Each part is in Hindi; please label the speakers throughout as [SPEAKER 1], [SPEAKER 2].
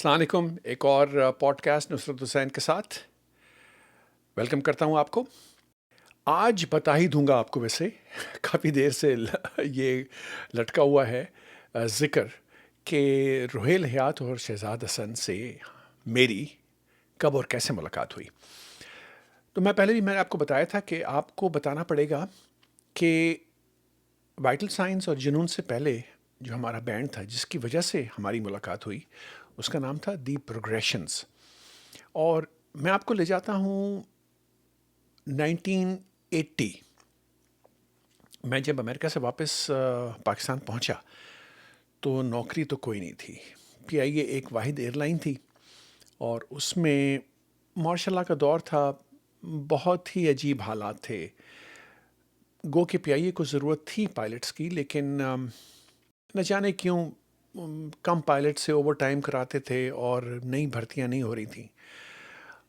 [SPEAKER 1] अस्सलाम वालेकुम। एक और पॉडकास्ट नुसरत हुसैन के साथ वेलकम करता हूँ आपको। आज बता ही दूंगा आपको, वैसे काफ़ी देर से ये लटका हुआ है ज़िक्र कि रुहेल हयात और शहजाद हसन से मेरी कब और कैसे मुलाकात हुई। तो मैंने आपको बताया था कि आपको बताना पड़ेगा कि वाइटल साइंस और जुनून से पहले जो हमारा बैंड था जिसकी वजह से हमारी मुलाकात हुई, उसका नाम था दी प्रोग्रेशंस। और मैं आपको ले जाता हूँ 1980। मैं जब अमेरिका से वापस पाकिस्तान पहुंचा तो नौकरी तो कोई नहीं थी। पीआईए एक वाहिद एयरलाइन थी और उसमें मार्शल का दौर था। बहुत ही अजीब हालात थे। गो के पीआईए को ज़रूरत थी पायलट्स की, लेकिन न जाने क्यों कम पायलट से ओवर टाइम कराते थे और नई भर्तियां नहीं हो रही थी।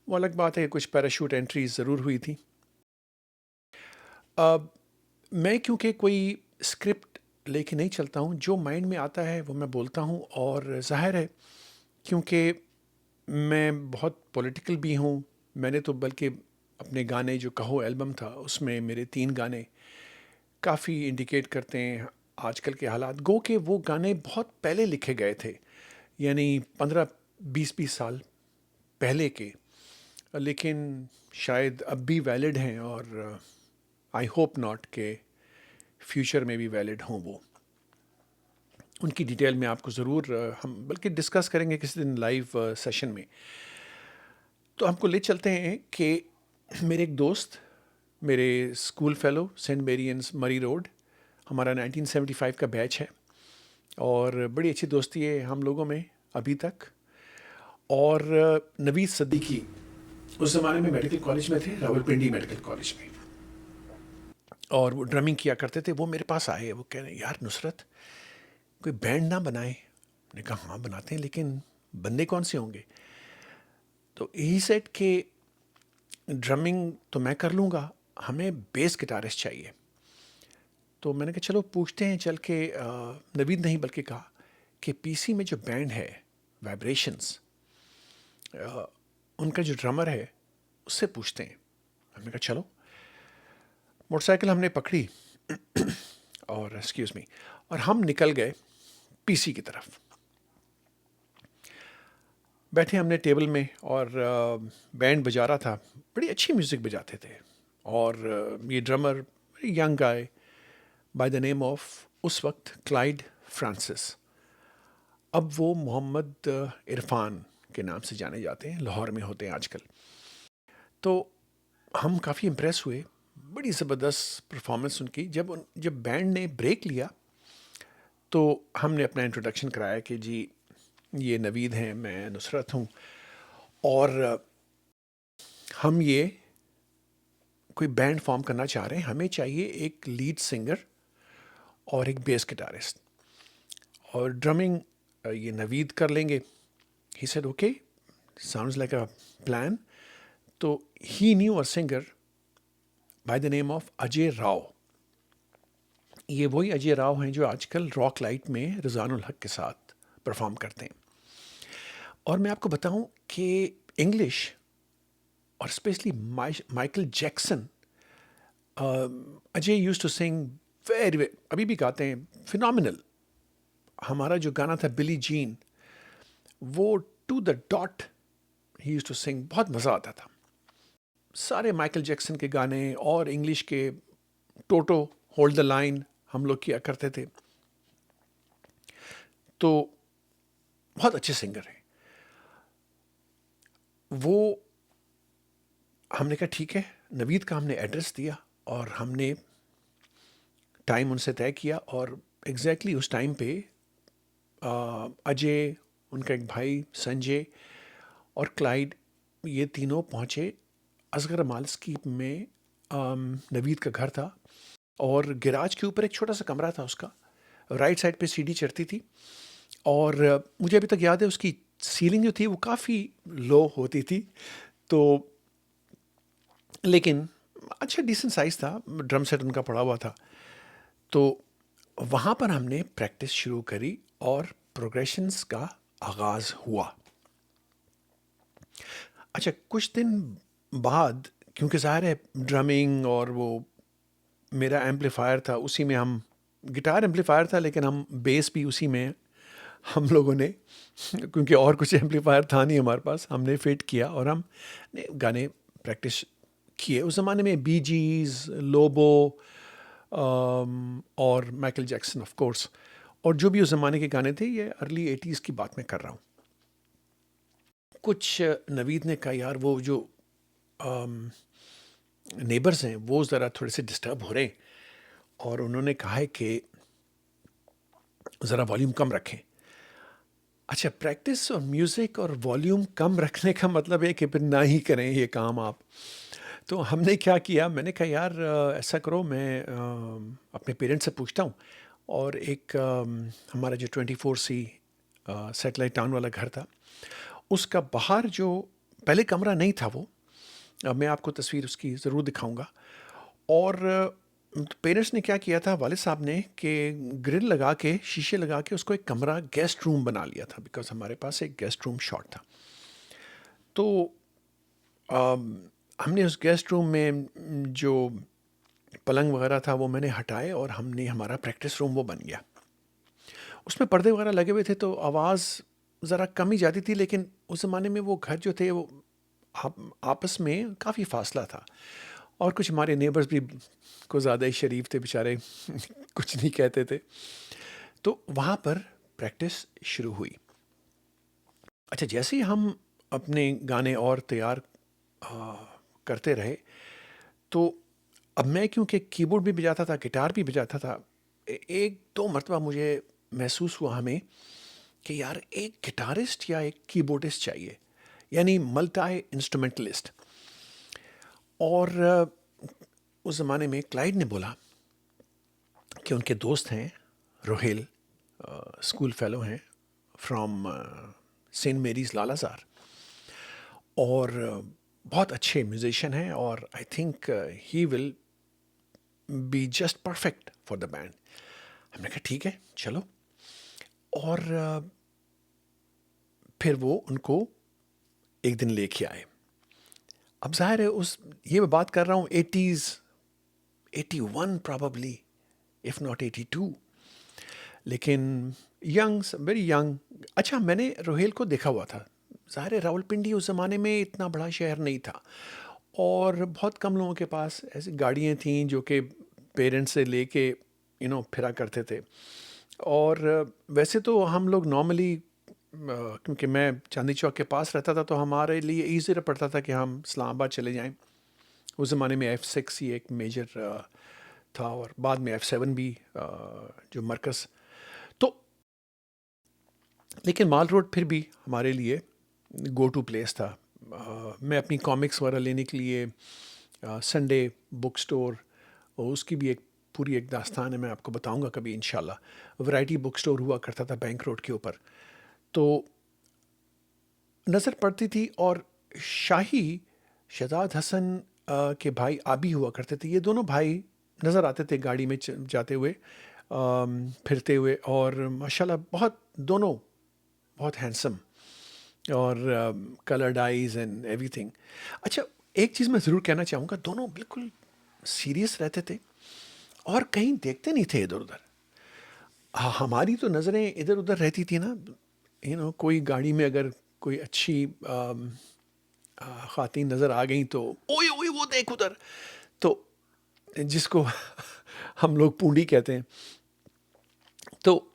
[SPEAKER 1] वो अलग बात है, कुछ पैराशूट एंट्रीज ज़रूर हुई थी। अब मैं क्योंकि कोई स्क्रिप्ट लेके नहीं चलता हूँ, जो माइंड में आता है वो मैं बोलता हूँ। और जाहिर है क्योंकि मैं बहुत पॉलिटिकल भी हूँ, मैंने तो बल्कि अपने गाने जो कहो एल्बम था उसमें मेरे 3 गाने काफ़ी इंडिकेट करते हैं आजकल के हालात। गो के वो गाने बहुत पहले लिखे गए थे, यानी 15-20 साल पहले के, लेकिन शायद अब भी वैलिड हैं और आई होप नॉट के फ्यूचर में भी वैलिड हों वो। उनकी डिटेल में आपको ज़रूर हम बल्कि डिस्कस करेंगे किसी दिन लाइव सेशन में। तो हमको ले चलते हैं कि मेरे एक दोस्त, मेरे स्कूल फेलो सेंट मेरियंस मरी रोड, हमारा 1975 का बैच है और बड़ी अच्छी दोस्ती है हम लोगों में अभी तक। और नवीद सद्दीकी उस ज़माने में मेडिकल कॉलेज में थे, रावलपिंडी मेडिकल कॉलेज में, और वो ड्रमिंग किया करते थे। वो मेरे पास आए, वो कह रहे हैं यार नुसरत, कोई बैंड ना बनाए। मैंने कहा हाँ बनाते हैं, लेकिन बंदे कौन से होंगे। तो यही सेट कि ड्रमिंग तो मैं कर लूँगा, हमें बेस गिटारिस्ट चाहिए। तो मैंने कहा चलो पूछते हैं चल के। नवीद नहीं बल्कि कहा कि पीसी में जो बैंड है वाइब्रेशंस, उनका जो ड्रमर है उससे पूछते हैं। हमने कहा चलो। मोटरसाइकिल हमने पकड़ी और एक्सक्यूज़ मी, और हम निकल गए पीसी की तरफ। बैठे हमने टेबल में और बैंड बजा रहा था, बड़ी अच्छी म्यूज़िक बजाते थे। और ये drummer young guy bye the name of उस वक्त क्लाइड फ्रांसिस, अब वो मोहम्मद इरफान के नाम से जाने जाते हैं, लाहौर में होते हैं आजकल। तो हम काफ़ी इम्प्रेस हुए, बड़ी ज़बरदस्त परफॉर्मेंस उनकी। जब बैंड ने ब्रेक लिया तो हमने अपना इंट्रोडक्शन कराया कि जी ये नवीद हैं, मैं नुसरत हूँ, और हम ये कोई बैंड फॉर्म करना चाह रहे हैं। हमें चाहिए एक लीड सिंगर और एक बेस गिटारिस्ट, और ड्रमिंग ये नवीद कर लेंगे। He said okay, sounds like a plan. तो he knew a singer by the name of Ajay Rao. ये वही अजय राव हैं जो आजकल रॉक लाइट में रिज़वानुल हक के साथ परफॉर्म करते हैं। और मैं आपको बताऊं कि इंग्लिश और specially Michael Jackson, Ajay use to sing very, अभी भी गाते हैं, फिनोमिनल। हमारा जो गाना था बिली जीन, वो to the dot he use to sing, बहुत मज़ा आता था। सारे माइकल जैक्सन के गाने और इंग्लिश के टोटो, होल्ड द लाइन हम लोग किया करते थे। तो बहुत अच्छे सिंगर हैं वो। हमने कहा ठीक है। नवीद का हमने एड्रेस दिया और हमने टाइम उनसे तय किया, और एग्जैक्टली उस टाइम पे अजय, उनका एक भाई संजय और क्लाइड, ये तीनों पहुँचे असगर माल्स्की में। नवीद का घर था और गिराज के ऊपर एक छोटा सा कमरा था उसका, राइट साइड पे सीढ़ी चढ़ती थी। और मुझे अभी तक याद है उसकी सीलिंग जो थी वो काफ़ी लो होती थी, तो लेकिन अच्छा डिसेंट साइज़ था, ड्रम सेट उनका पड़ा हुआ था। तो वहाँ पर हमने प्रैक्टिस शुरू करी और प्रोग्रेशंस का आगाज़ हुआ। अच्छा, कुछ दिन बाद क्योंकि ज़ाहिर है ड्रमिंग और वो मेरा एम्पलीफायर था, उसी में हम गिटार एम्पलीफायर था लेकिन हम बेस भी उसी में हम लोगों ने क्योंकि और कुछ एम्पलीफायर था नहीं हमारे पास, हमने फिट किया और हम ने गाने प्रैक्टिस किए। उस ज़माने में बी जीज़, लोबो और माइकल जैक्सन ऑफ कोर्स, और जो भी उस ज़माने के गाने थे, ये अर्ली 80s की बात मैं कर रहा हूँ। कुछ नवीद ने कहा यार वो जो नेबर्स हैं वो ज़रा थोड़े से डिस्टर्ब हो रहे हैं, और उन्होंने कहा है कि ज़रा वॉल्यूम कम रखें। अच्छा, प्रैक्टिस और म्यूज़िक और वॉल्यूम कम रखने का मतलब है कि फिर ना ही करें ये काम आप। तो हमने क्या किया, मैंने कहा यार ऐसा करो, मैं अपने पेरेंट्स से पूछता हूँ, और एक हमारा जो 24C सैटेलाइट टाउन वाला घर था, उसका बाहर जो पहले कमरा नहीं था वो, मैं आपको तस्वीर उसकी ज़रूर दिखाऊंगा। और पेरेंट्स ने क्या किया था वालिद साहब ने कि ग्रिल लगा के, शीशे लगा के उसको एक कमरा गेस्ट रूम बना लिया था, बिकॉज हमारे पास एक गेस्ट रूम शॉट था। तो हमने उस गेस्ट रूम में जो पलंग वगैरह था वो मैंने हटाए, और हमने हमारा प्रैक्टिस रूम वो बन गया। उसमें पर्दे वगैरह लगे हुए थे तो आवाज़ ज़रा कम ही जाती थी, लेकिन उस ज़माने में वो घर जो थे वो आपस में काफ़ी फासला था, और कुछ हमारे नेबर्स भी को ज़्यादा ही शरीफ थे बेचारे कुछ नहीं कहते थे। तो वहाँ पर प्रैक्टिस शुरू हुई। अच्छा, जैसे ही हम अपने गाने और तैयार आ, करते रहे, तो अब मैं क्योंकि कीबोर्ड भी बजाता था, गिटार भी बजाता था, एक दो मरतबा मुझे महसूस हुआ हमें कि यार एक गिटारिस्ट या एक कीबोर्डिस्ट चाहिए, यानी मल्टी इंस्ट्रूमेंटलिस्ट। और उस ज़माने में क्लाइड ने बोला कि उनके दोस्त हैं रोहेल, स्कूल फेलो हैं फ्रॉम सेंट मेरीज लालाजार, और बहुत अच्छे म्यूजिशियन हैं, और I think he will be just perfect for the band. हमने कहा ठीक है चलो, और फिर वो उनको एक दिन लेके आए। अब जाहिर है उस ये मैं बात कर रहा हूँ 80s, 81 प्रॉबली, इफ नॉट 82, लेकिन यंग, वेरी यंग। अच्छा, मैंने रोहेल को देखा हुआ था। ज़ाहिर है रावलपिंडी उस ज़माने में इतना बड़ा शहर नहीं था, और बहुत कम लोगों के पास ऐसी गाड़ियाँ थीं जो कि पेरेंट्स से लेके फिरा करते थे। और वैसे तो हम लोग नॉर्मली, क्योंकि मैं चांदनी चौक के पास रहता था, तो हमारे लिए ईजी पड़ता था कि हम इस्लामाबाद चले जाएं। उस ज़माने में F6 ही एक मेजर था, और बाद में F7 भी जो मरकज़। तो लेकिन माल रोड फिर भी हमारे लिए गो टू प्लेस था। मैं अपनी कॉमिक्स वगैरह लेने के लिए संडे बुक स्टोर, और उसकी भी एक पूरी एक दास्तान है, मैं आपको बताऊंगा कभी इंशाल्लाह। वैरायटी बुक स्टोर हुआ करता था बैंक रोड के ऊपर, तो नज़र पड़ती थी। और शाही शहजाद हसन के भाई आबी हुआ करते थे, ये दोनों भाई नज़र आते थे गाड़ी में जाते हुए, फिरते हुए, और माशाल्लाह बहुत दोनों बहुत हैंडसम, और कलर्ड आइज एंड एवरीथिंग। अच्छा, एक चीज़ मैं ज़रूर कहना चाहूँगा, दोनों बिल्कुल सीरियस रहते थे और कहीं देखते नहीं थे इधर उधर। हमारी तो नज़रें इधर उधर रहती थी ना, कोई गाड़ी में अगर कोई अच्छी ख़ातीन नज़र आ गई तो ओए ओए वो देख उधर, तो जिसको हम लोग पूंडी कहते हैं। तो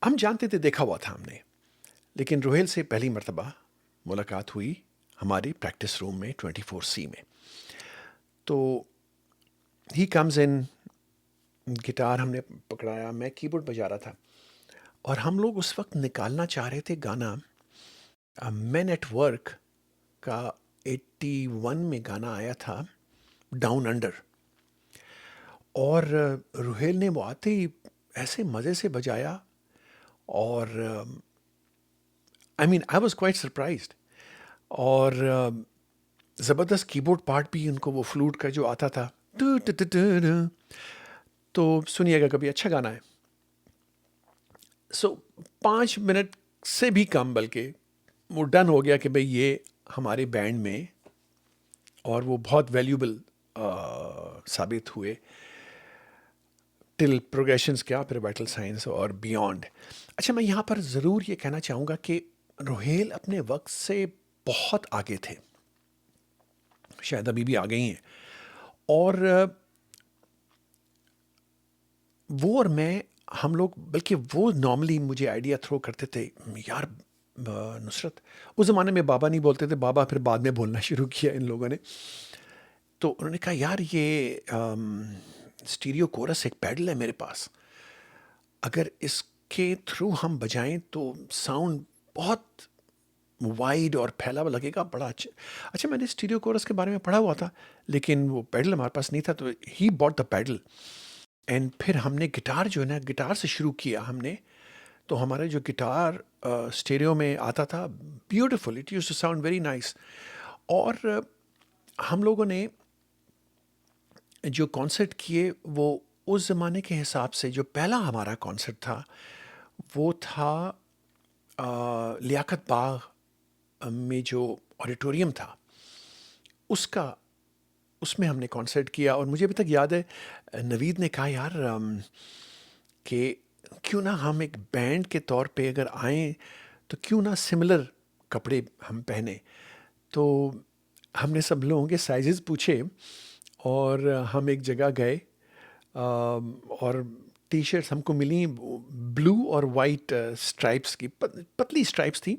[SPEAKER 1] हम जानते थे, देखा हुआ था हमने। लेकिन रोहेल से पहली मर्तबा मुलाकात हुई हमारी प्रैक्टिस रूम में 24C में। तो ही कम्स इन, गिटार हमने पकड़ाया, मैं कीबोर्ड बजा रहा था, और हम लोग उस वक्त निकालना चाह रहे थे गाना मेन एट वर्क का 81 में गाना आया था, डाउन अंडर। और रोहेल ने वो आते ही ऐसे मज़े से बजाया, और I mean I was quite surprised. और ज़बरदस्त कीबोर्ड पार्ट भी उनको, वो फ्लूट का जो आता था, टू टू टू टू टू। तो सुनिएगा कभी, अच्छा गाना है। सो 5 मिनट से भी कम, बल्कि वो डन हो गया कि भाई ये हमारे बैंड में, और वो बहुत वैल्यूबल साबित हुए टिल प्रोग्रेशंस क्या, फिर वाइटल साइंस और बियॉन्ड। अच्छा, मैं यहाँ पर ज़रूर ये कहना चाहूँगा कि रोहेल अपने वक्त से बहुत आगे थे, शायद अभी भी आ गई हैं। और वो और मैं, हम लोग, बल्कि वो नॉर्मली मुझे आइडिया थ्रो करते थे, यार नुसरत, उस ज़माने में बाबा नहीं बोलते थे, बाबा फिर बाद में बोलना शुरू किया इन लोगों ने। तो उन्होंने कहा, यार ये स्टीरियो कोरस एक पैडल है मेरे पास, अगर इसके थ्रू हम बजाएं तो साउंड बहुत वाइड और फैला हुआ लगेगा, बड़ा अच्छा। अच्छा, मैंने स्टीरियो कोरस के बारे में पढ़ा हुआ था, लेकिन वो पैडल हमारे पास नहीं था, तो he bought the pedal. And फिर हमने गिटार जो है ना, गिटार से शुरू किया हमने। तो हमारा जो गिटार स्टेरियो में आता था, beautiful, it used to sound very nice. और हम लोगों ने जो कॉन्सर्ट किए वो उस ज़माने के हिसाब से, जो पहला हमारा कॉन्सर्ट था वो था लियाकत बाग में जो ऑडिटोरियम था उसका, उसमें हमने कॉन्सर्ट किया। और मुझे अभी तक याद है, नवीद ने कहा, यार कि क्यों ना हम एक बैंड के तौर पे अगर आएँ तो क्यों ना सिमिलर कपड़े हम पहने। तो हमने सब लोगों के साइजेस पूछे और हम एक जगह गए, और टी शर्ट्स हमको मिली ब्लू और वाइट स्ट्राइप्स की, पतली स्ट्राइप्स थी,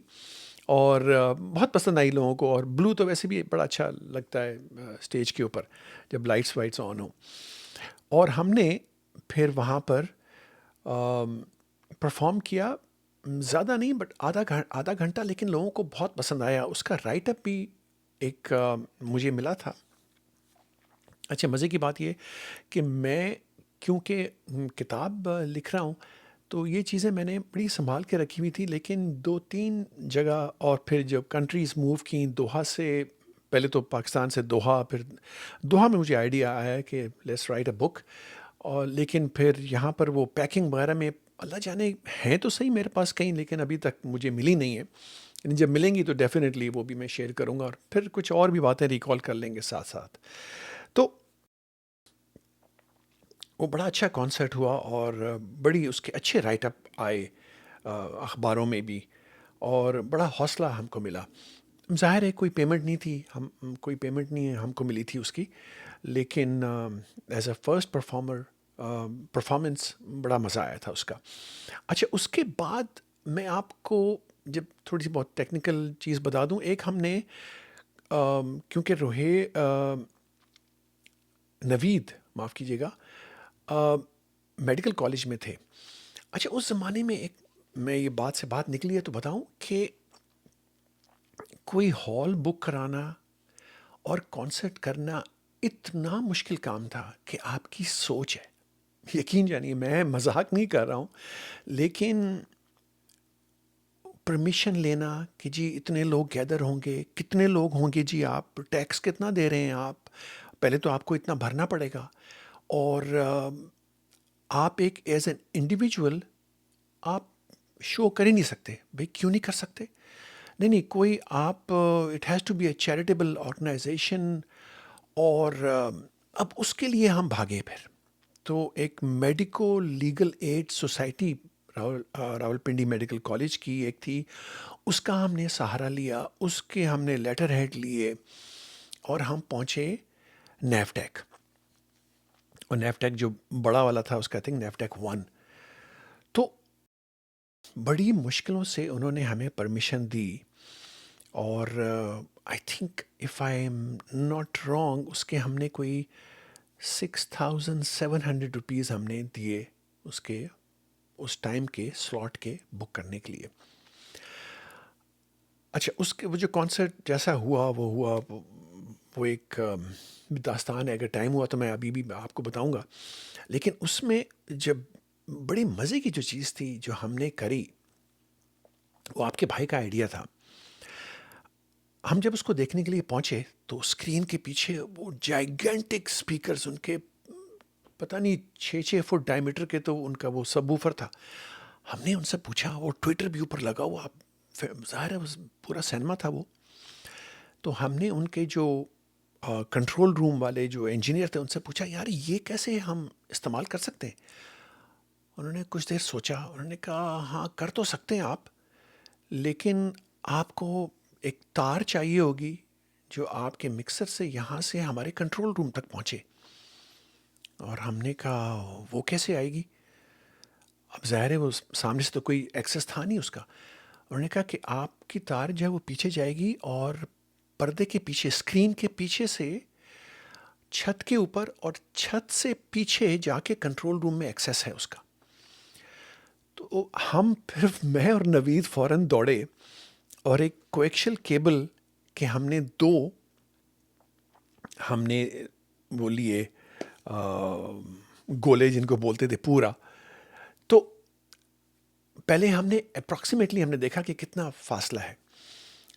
[SPEAKER 1] और बहुत पसंद आई लोगों को। और ब्लू तो वैसे भी बड़ा अच्छा लगता है स्टेज के ऊपर जब लाइट्स वाइट्स ऑन हो। और हमने फिर वहाँ पर परफॉर्म किया, ज़्यादा नहीं बट आधा घंटा, लेकिन लोगों को बहुत पसंद आया। उसका राइट अप भी एक मुझे मिला था। अच्छा, मज़े की बात ये कि मैं, क्योंकि किताब लिख रहा हूँ, तो ये चीज़ें मैंने बड़ी संभाल के रखी हुई थी। लेकिन 2-3 जगह, और फिर जब कंट्रीज़ मूव की, दोहा से, पहले तो पाकिस्तान से दोहा, फिर दोहा में मुझे आइडिया आया कि लेट्स राइट अ बुक। और लेकिन फिर यहाँ पर वो पैकिंग वगैरह में, अल्लाह जाने, हैं तो सही मेरे पास कहीं, लेकिन अभी तक मुझे मिली नहीं है। यानी जब मिलेंगी तो डेफिनेटली वो भी मैं शेयर करूँगा, और फिर कुछ और भी बातें रिकॉल कर लेंगे साथ साथ। तो वो बड़ा अच्छा कॉन्सर्ट हुआ, और बड़ी उसके अच्छे राइट अप आए अखबारों में भी, और बड़ा हौसला हमको मिला। ज़ाहिर है कोई पेमेंट नहीं थी, हम कोई पेमेंट नहीं है हमको मिली थी उसकी, लेकिन एज अ फर्स्ट परफॉर्मेंस बड़ा मज़ा आया था उसका। अच्छा, उसके बाद मैं आपको जब थोड़ी सी बहुत टेक्निकल चीज़ बता दूं, एक हमने क्योंकि नवीद, माफ़ कीजिएगा, मेडिकल कॉलेज में थे। अच्छा, उस ज़माने में एक, मैं ये बात से बात निकली है तो बताऊं कि कोई हॉल बुक कराना और कॉन्सर्ट करना इतना मुश्किल काम था कि आपकी सोच है, यकीन जानिए, मैं मजाक नहीं कर रहा हूँ, लेकिन परमिशन लेना कि जी इतने लोग गैदर होंगे, कितने लोग होंगे जी, आप टैक्स कितना दे रहे हैं, आप पहले तो आपको इतना भरना पड़ेगा। और आप एक एज एन इंडिविजुअल आप शो कर ही नहीं सकते। भाई क्यों नहीं कर सकते? नहीं नहीं, कोई आप, it has to be a charitable organisation. और अब उसके लिए हम भागे फिर। तो एक medico legal aid society, Rawalpindi medical college की एक थी, उसका हमने सहारा लिया, उसके हमने लेटर हेड लिए, और हम पहुँचे नेफटेक। और नेफटेक जो बड़ा वाला था उसका, आई थिंक नेफटेक 1। तो बड़ी मुश्किलों से उन्होंने हमें परमिशन दी, और I think if I am not wrong, उसके हमने कोई 6,700 रुपीज़ हमने दिए उसके, उस टाइम के स्लॉट के बुक करने के लिए। अच्छा, उसके वो जो कॉन्सर्ट जैसा हुआ वो हुआ, वो एक दास्तान है। अगर टाइम हुआ तो मैं अभी भी आपको बताऊंगा। लेकिन उसमें जब बड़ी मज़े की जो चीज़ थी जो हमने करी, वो आपके भाई का आइडिया था। हम जब उसको देखने के लिए पहुंचे तो स्क्रीन के पीछे वो जाइगेंटिक स्पीकर्स, उनके पता नहीं 6-6 फुट डायमीटर के, तो उनका वो सबवूफर था। हमने उनसे पूछा, वो ट्विटर भी ऊपर लगा हुआ, ज़ाहिर है पूरा सिनेमा था वो। तो हमने उनके जो कंट्रोल रूम वाले जो इंजीनियर थे उनसे पूछा, यार ये कैसे हम इस्तेमाल कर सकते हैं? उन्होंने कुछ देर सोचा, उन्होंने कहा हाँ कर तो सकते हैं आप, लेकिन आपको एक तार चाहिए होगी जो आपके मिक्सर से यहाँ से हमारे कंट्रोल रूम तक पहुँचे। और हमने कहा वो कैसे आएगी? अब ज़ाहिर है वो सामने से तो कोई एक्सेस था नहीं उसका। उन्होंने कहा कि आपकी तार जो है वो पीछे जाएगी और पर्दे के पीछे, स्क्रीन के पीछे से छत के ऊपर, और छत से पीछे जाके कंट्रोल रूम में एक्सेस है उसका। तो हम फिर, मैं और नवीद फ़ौरन दौड़े और एक कोएक्शियल केबल के हमने वो लिए, गोले जिनको बोलते थे पूरा। तो पहले हमने अप्रॉक्सीमेटली हमने देखा कि कितना फासला है,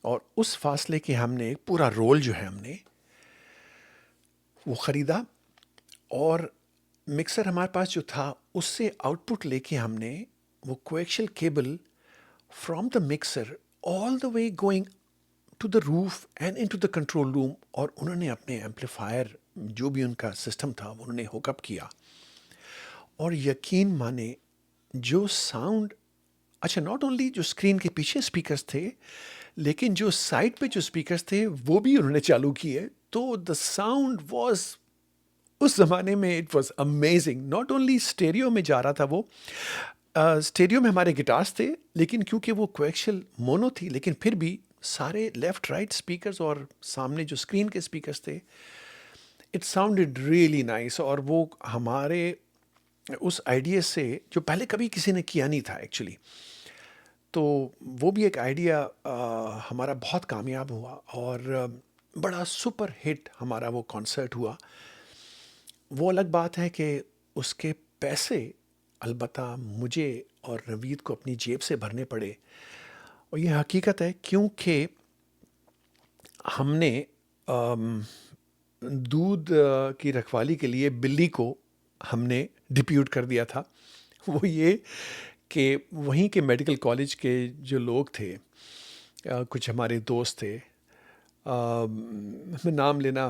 [SPEAKER 1] और उस फासले के हमने पूरा रोल जो है हमने वो ख़रीदा, और मिक्सर हमारे पास जो था उससे आउटपुट लेके हमने वो coaxial cable from the mixer all the way going to the roof and into the control room, और उन्होंने अपने एम्पलीफायर जो भी उनका सिस्टम था वो उन्होंने हुकअप किया। और यकीन माने जो साउंड, अच्छा नॉट ओनली जो स्क्रीन के पीछे स्पीकर्स थे, लेकिन जो साइड पे जो स्पीकर्स थे वो भी उन्होंने चालू किए। तो द साउंड वाज, उस ज़माने में it was amazing. Not only stereo में जा रहा था वो, स्टेरियो में हमारे गिटार्स थे, लेकिन क्योंकि वो कोएक्शियल मोनो थी, लेकिन फिर भी सारे लेफ्ट राइट स्पीकर्स और सामने जो स्क्रीन के स्पीकर्स थे, इट साउंडेड रियली नाइस। और वो हमारे उस आइडिया से, जो पहले कभी किसी ने किया नहीं था एक्चुअली, तो वो भी एक आइडिया हमारा बहुत कामयाब हुआ, और बड़ा सुपर हिट हमारा वो कॉन्सर्ट हुआ। वो अलग बात है कि उसके पैसे अलबत्ता मुझे और नवीद को अपनी जेब से भरने पड़े, और ये हकीकत है क्योंकि हमने अम, दूध की रखवाली के लिए बिल्ली को हमने डिप्यूट कर दिया था। वो ये कि वहीं के मेडिकल कॉलेज के जो लोग थे, कुछ हमारे दोस्त थे, मैं नाम लेना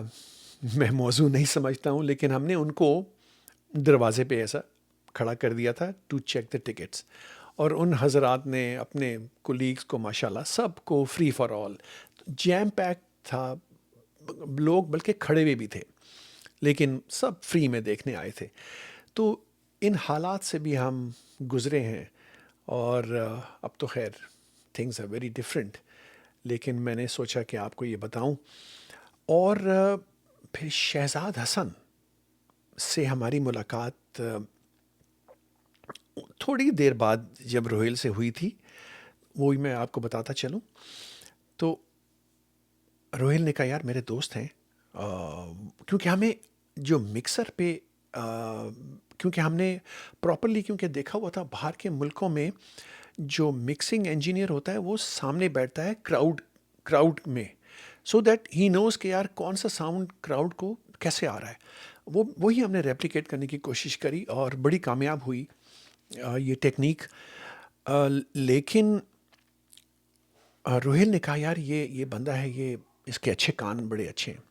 [SPEAKER 1] मैं मौजू नहीं समझता हूँ, लेकिन हमने उनको दरवाजे पे ऐसा खड़ा कर दिया था टू चेक द टिकट्स, और उन हजरात ने अपने कोलीग्स को माशाल्लाह सबको free for all, jam pack था, लोग बल्कि खड़े हुए भी थे, लेकिन सब फ्री में देखने आए थे। तो इन हालात से भी हम गुज़रे हैं, और अब तो खैर थिंग्स आर वेरी डिफरेंट, लेकिन मैंने सोचा कि आपको ये बताऊं। और फिर शहजाद हसन से हमारी मुलाकात थोड़ी देर बाद जब रोहेल से हुई थी, वो ही मैं आपको बताता चलूं। तो रोहेल ने कहा यार मेरे दोस्त हैं, क्योंकि हमें जो मिक्सर पे क्योंकि हमने प्रॉपरली क्योंकि देखा हुआ था बाहर के मुल्कों में जो मिक्सिंग इंजीनियर होता है वो सामने बैठता है क्राउड में, सो दैट ही नोज़ कि यार कौन सा साउंड क्राउड को कैसे आ रहा है। वो वही हमने रेप्लिकेट करने की कोशिश करी और बड़ी कामयाब हुई ये टेक्निक। लेकिन रोहिल ने कहा यार ये बंदा है, ये इसके अच्छे कान बड़े अच्छे हैं,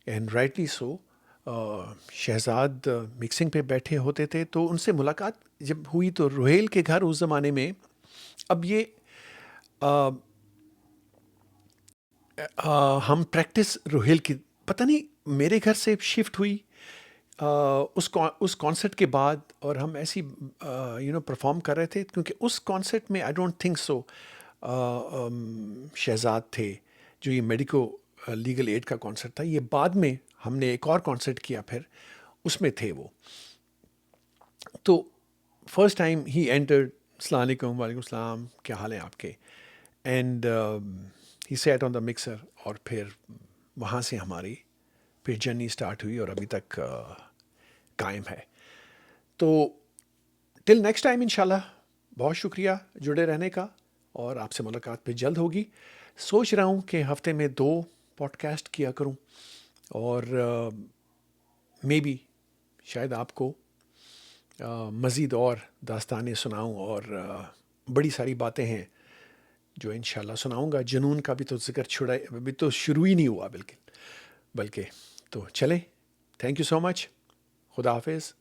[SPEAKER 1] and rightly so. Shahzad mixing पे बैठे होते थे, तो उनसे मुलाकात जब हुई तो रोहेल के घर उस ज़माने में, अब ये आ, हम प्रैक्टिस रोहेल की पता नहीं मेरे घर से शिफ्ट हुई उस कॉन्सर्ट के बाद, और हम ऐसी परफॉर्म कर रहे थे, क्योंकि उस कॉन्सर्ट में I don't think so Shahzad थे, जो ये मेडिको लीगल एड का कॉन्सर्ट था, ये बाद में हमने एक और कॉन्सर्ट किया फिर उसमें थे वो। तो फर्स्ट टाइम ही एंटर्ड, अस्सलाम वालेकुम, वालेकुम सलाम, क्या हाल है आपके, and he sat on the mixer, और फिर वहाँ से हमारी फिर जर्नी स्टार्ट हुई और अभी तक कायम है। तो टिल नेक्स्ट टाइम इंशाल्लाह, बहुत शुक्रिया जुड़े रहने का, और आपसे मुलाकात फिर जल्द होगी। सोच रहा हूँ कि हफ्ते में 2 पॉडकास्ट किया करूँ, और मे बी शायद आपको मज़ीद और दास्तानें सुनाऊँ, और बड़ी सारी बातें हैं जो इंशाल्लाह सुनाऊँगा। जुनून का भी तो ज़िक्र छुड़ा अभी तो शुरू ही नहीं हुआ बल्कि। तो चलें, थैंक यू सो मच। खुदा हाफ़िज़।